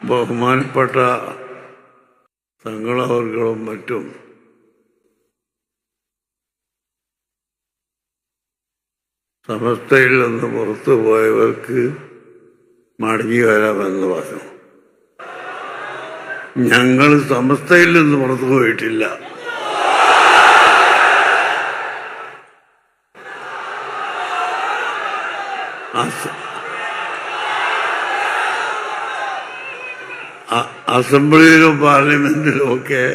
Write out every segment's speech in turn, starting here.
ബഹുമാനപ്പെട്ട തങ്ങളവർകളും മറ്റും സമസ്തയിൽ നിന്ന് പുറത്തു പോയവർക്ക് മടങ്ങി വരാമെന്ന് പറഞ്ഞു. ഞങ്ങൾ സമസ്തയിൽ നിന്ന് പുറത്തു പോയിട്ടില്ല. അസംബ്ലിയിലും പാർലമെന്റിലും ഒക്കെ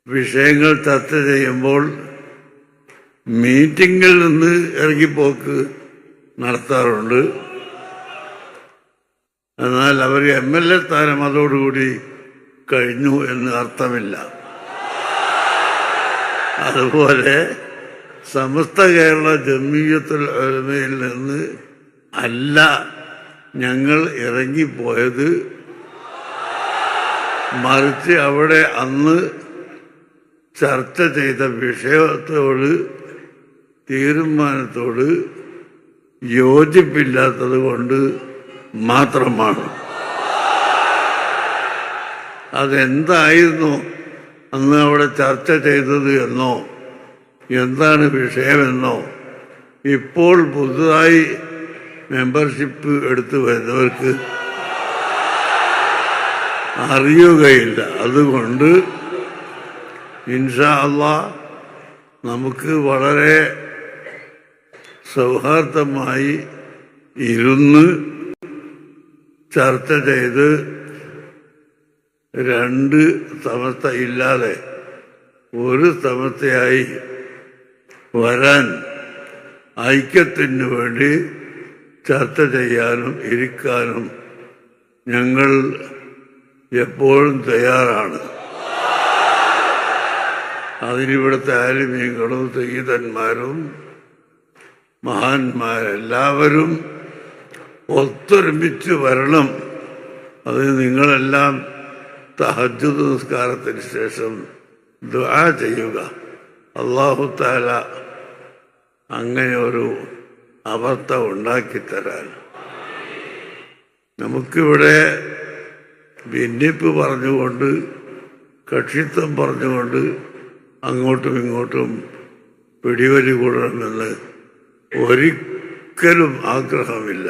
വിഷയങ്ങൾ ചർച്ച ചെയ്യുമ്പോൾ മീറ്റിംഗിൽ നിന്ന് ഇറങ്ങിപ്പോക്ക് നടത്താറുണ്ട്. എന്നാൽ അവർ MLA സ്ഥാനം അതോടുകൂടി കഴിഞ്ഞു എന്ന് അർത്ഥമില്ല. അതുപോലെ സമസ്ത കേരള ജംഇയ്യത്തുൽ ഉലമയിൽ നിന്ന് അല്ല ഞങ്ങൾ ഇറങ്ങിപ്പോയത്, മറിച്ച് അവിടെ അന്ന് ചർച്ച ചെയ്ത വിഷയത്തോട് തീരുമാനത്തോട് യോജിപ്പില്ലാത്തത് കൊണ്ട് മാത്രമാണ്. അതെന്തായിരുന്നു അന്ന് അവിടെ ചർച്ച ചെയ്തത് എന്നോ എന്താണ് വിഷയമെന്നോ ഇപ്പോൾ പുതുതായി മെമ്പർഷിപ്പ് എടുത്തു വരുന്നവർക്ക് അറിയുകയില്ല. അതുകൊണ്ട് ഇൻഷാ അല്ലാഹ് നമുക്ക് വളരെ സൗഹാർദ്ദമായി ഇരുന്ന് ചർച്ച ചെയ്ത് രണ്ട് സമസ്ത ഇല്ലാതെ ഒരു സമസ്തയായി വരാൻ ഐക്യത്തിന് വേണ്ടി ചർച്ച ചെയ്യാനും ഇരിക്കാനും ഞങ്ങൾ എപ്പോഴും തയ്യാറാണ്. അതിനിവിടുത്തെ ആലിമീങ്ങളും സയ്യിദന്മാരും മഹാന്മാരെല്ലാവരും ഒത്തൊരുമിച്ച് വരണം. അത് നിങ്ങളെല്ലാം തഹജ്ജുദ് നിസ്കാരത്തിന് ശേഷം ദുആ ചെയ്യുക. അല്ലാഹു തആല അങ്ങനെ ഒരു അവസ്ഥ ഉണ്ടാക്കിത്തരാൻ. നമുക്കിവിടെ ഭിന്നിപ്പ് പറഞ്ഞുകൊണ്ട് കക്ഷിത്വം പറഞ്ഞുകൊണ്ട് അങ്ങോട്ടും ഇങ്ങോട്ടും പിടിവലി കൂടണമെന്ന് ഒരിക്കലും ആഗ്രഹമില്ല.